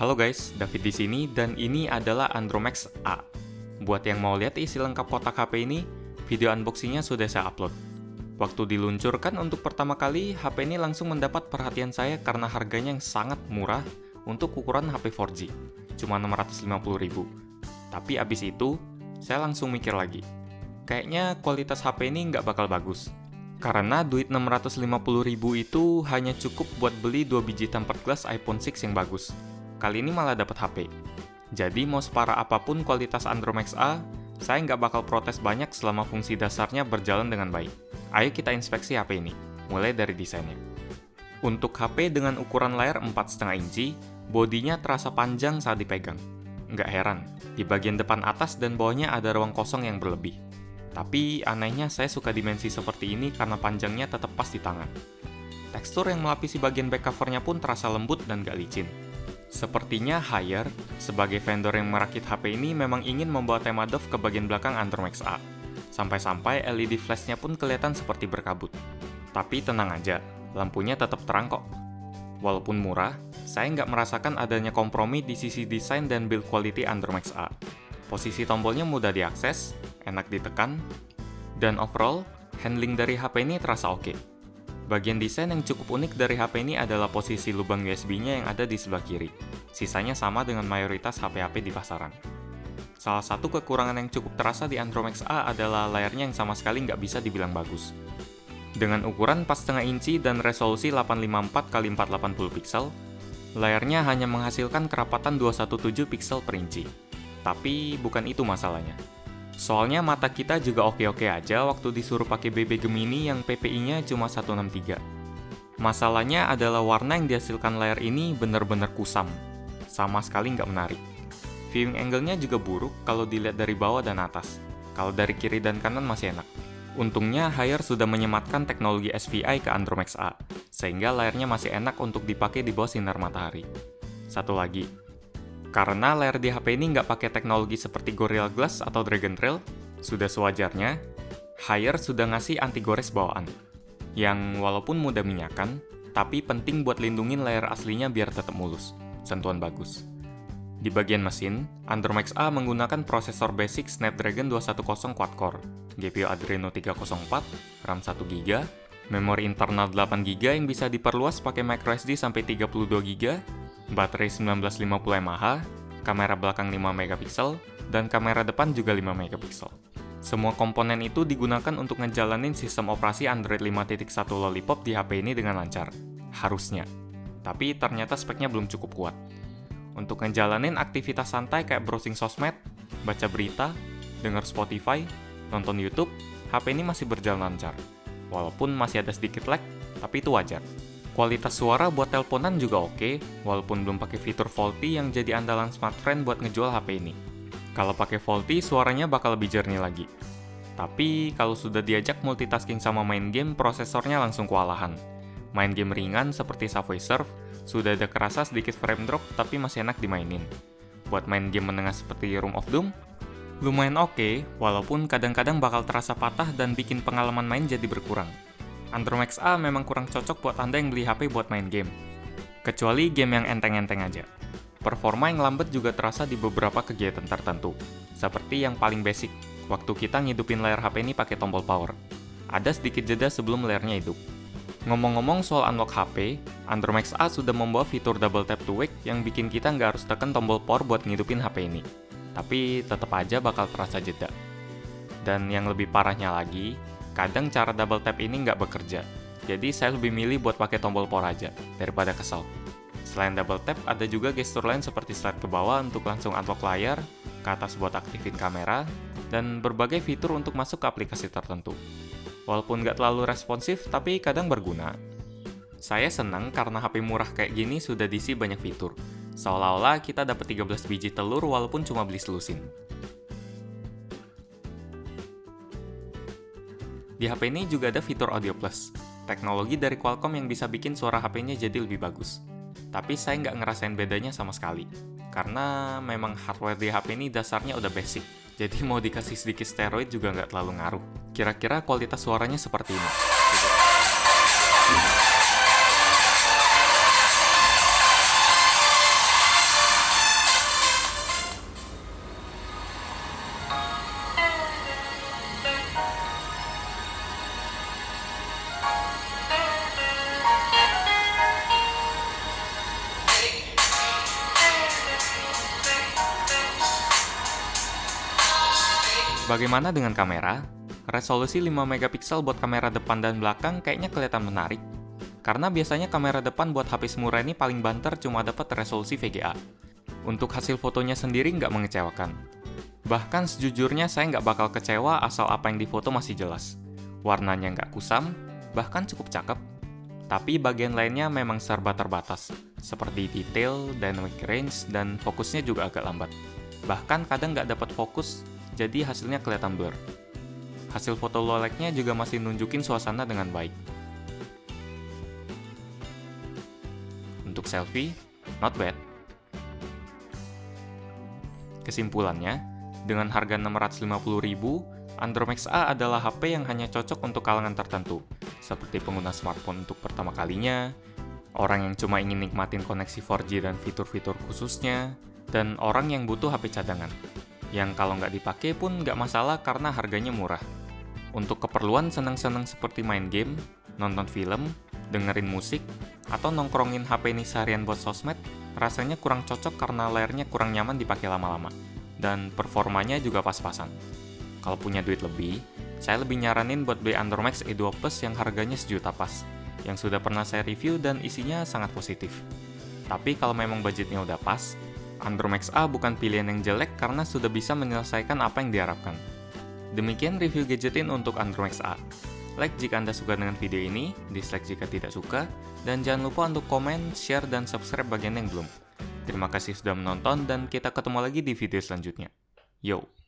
Halo guys, David di sini dan ini adalah Andromax A. Buat yang mau lihat isi lengkap kotak HP ini, video unboxingnya sudah saya upload. Waktu diluncurkan untuk pertama kali, HP ini langsung mendapat perhatian saya karena harganya yang sangat murah untuk ukuran HP 4G, cuma 650.000. Tapi abis itu, saya langsung mikir lagi, kayaknya kualitas HP ini nggak bakal bagus. Karena duit 650.000 itu hanya cukup buat beli 2 biji tempered glass iPhone 6 yang bagus. Kali ini malah dapat HP. Jadi mau separah apapun kualitas Andromax A, saya nggak bakal protes banyak selama fungsi dasarnya berjalan dengan baik. Ayo kita inspeksi HP ini, mulai dari desainnya. Untuk HP dengan ukuran layar 4,5 inci, bodinya terasa panjang saat dipegang. Nggak heran, di bagian depan atas dan bawahnya ada ruang kosong yang berlebih. Tapi anehnya saya suka dimensi seperti ini karena panjangnya tetap pas di tangan. Tekstur yang melapisi bagian back covernya pun terasa lembut dan gak licin. Sepertinya Haier, sebagai vendor yang merakit HP ini memang ingin membawa tema Dove ke bagian belakang Andromax A. Sampai-sampai LED flashnya pun kelihatan seperti berkabut. Tapi tenang aja, lampunya tetap terang kok. Walaupun murah, saya nggak merasakan adanya kompromi di sisi desain dan build quality Andromax A. Posisi tombolnya mudah diakses, enak ditekan, dan overall, handling dari HP ini terasa oke. Bagian desain yang cukup unik dari HP ini adalah posisi lubang USB-nya yang ada di sebelah kiri. Sisanya sama dengan mayoritas HP-HP di pasaran. Salah satu kekurangan yang cukup terasa di Andromax A adalah layarnya yang sama sekali nggak bisa dibilang bagus. Dengan ukuran 4,5 inci dan resolusi 854x480 pixel, layarnya hanya menghasilkan kerapatan 217 pixel per inci. Tapi bukan itu masalahnya. Soalnya mata kita juga oke-oke aja waktu disuruh pakai BB Gemini yang PPI-nya cuma 163. Masalahnya adalah warna yang dihasilkan layar ini benar-benar kusam. Sama sekali nggak menarik. Viewing angle-nya juga buruk kalau dilihat dari bawah dan atas. Kalau dari kiri dan kanan masih enak. Untungnya Haier sudah menyematkan teknologi SVI ke Andromax A, sehingga layarnya masih enak untuk dipakai di bawah sinar matahari. Satu lagi, karena layar di HP ini nggak pakai teknologi seperti Gorilla Glass atau Dragon Trail, sudah sewajarnya, Haier sudah ngasih anti-gores bawaan. Yang walaupun mudah minyakan, tapi penting buat lindungin layar aslinya biar tetap mulus. Sentuhan bagus. Di bagian mesin, Andromax A menggunakan prosesor basic Snapdragon 210 quad-core, GPU Adreno 304, RAM 1GB, memori internal 8GB yang bisa diperluas pakai microSD sampai 32GB, baterai 1950 mAh, kamera belakang 5MP, dan kamera depan juga 5MP. Semua komponen itu digunakan untuk ngejalanin sistem operasi Android 5.1 Lollipop di HP ini dengan lancar. Harusnya. Tapi ternyata speknya belum cukup kuat. Untuk ngejalanin aktivitas santai kayak browsing sosmed, baca berita, denger Spotify, nonton YouTube, HP ini masih berjalan lancar. Walaupun masih ada sedikit lag, tapi itu wajar. Kualitas suara buat teleponan juga oke, walaupun belum pakai fitur VoLTE yang jadi andalan smartfren buat ngejual HP ini. Kalau pakai VoLTE, suaranya bakal lebih jernih lagi. Tapi kalau sudah diajak multitasking sama main game, prosesornya langsung kewalahan. Main game ringan seperti Subway Surf, sudah ada kerasa sedikit frame drop tapi masih enak dimainin. Buat main game menengah seperti Room of Doom, lumayan oke, walaupun kadang-kadang bakal terasa patah dan bikin pengalaman main jadi berkurang. Andromax A memang kurang cocok buat Anda yang beli HP buat main game. Kecuali game yang enteng-enteng aja. Performa yang lambat juga terasa di beberapa kegiatan tertentu. Seperti yang paling basic, waktu kita ngidupin layar HP ini pakai tombol power. Ada sedikit jeda sebelum layarnya hidup. Ngomong-ngomong soal unlock HP, Andromax A sudah membawa fitur double tap to wake yang bikin kita nggak harus tekan tombol power buat ngidupin HP ini. Tapi tetap aja bakal terasa jeda. Dan yang lebih parahnya lagi, kadang cara double tap ini nggak bekerja. Jadi saya lebih milih buat pakai tombol power aja, daripada kesel. Selain double tap, ada juga gestur lain seperti slide ke bawah untuk langsung unlock layar, ke atas buat aktifin kamera, dan berbagai fitur untuk masuk ke aplikasi tertentu. Walaupun nggak terlalu responsif, tapi kadang berguna. Saya senang karena HP murah kayak gini sudah diisi banyak fitur. Seolah-olah kita dapat 13 biji telur walaupun cuma beli selusin. Di HP ini juga ada fitur Audio Plus, teknologi dari Qualcomm yang bisa bikin suara HP-nya jadi lebih bagus. Tapi saya nggak ngerasain bedanya sama sekali, karena memang hardware di HP ini dasarnya udah basic, jadi mau dikasih sedikit steroid juga nggak terlalu ngaruh. Kira-kira kualitas suaranya seperti ini. Bagaimana dengan kamera? Resolusi 5 megapiksel buat kamera depan dan belakang kayaknya kelihatan menarik. Karena biasanya kamera depan buat HP semurah ini paling banter cuma dapat resolusi VGA. Untuk hasil fotonya sendiri nggak mengecewakan. Bahkan sejujurnya saya nggak bakal kecewa asal apa yang difoto masih jelas. Warnanya nggak kusam, bahkan cukup cakep. Tapi bagian lainnya memang serba terbatas, seperti detail, dynamic range, dan fokusnya juga agak lambat. Bahkan kadang nggak dapat fokus, jadi hasilnya kelihatan blur. Hasil foto low light-nya juga masih nunjukin suasana dengan baik. Untuk selfie, not bad. Kesimpulannya, dengan harga 650.000, Andromax A adalah HP yang hanya cocok untuk kalangan tertentu, seperti pengguna smartphone untuk pertama kalinya, orang yang cuma ingin nikmatin koneksi 4G dan fitur-fitur khususnya, dan orang yang butuh HP cadangan, yang kalau nggak dipakai pun nggak masalah karena harganya murah. Untuk keperluan senang-senang seperti main game, nonton film, dengerin musik, atau nongkrongin HP ini seharian buat sosmed, rasanya kurang cocok karena layarnya kurang nyaman dipakai lama-lama, dan performanya juga pas-pasan. Kalau punya duit lebih, saya lebih nyaranin buat beli Andromax E2 Plus yang harganya sejuta pas, yang sudah pernah saya review dan isinya sangat positif. Tapi kalau memang budgetnya udah pas, Andromax A bukan pilihan yang jelek karena sudah bisa menyelesaikan apa yang diharapkan. Demikian review gadgetin untuk Andromax A. Like jika Anda suka dengan video ini, dislike jika tidak suka, dan jangan lupa untuk komen, share, dan subscribe bagian yang belum. Terima kasih sudah menonton dan kita ketemu lagi di video selanjutnya. Yo!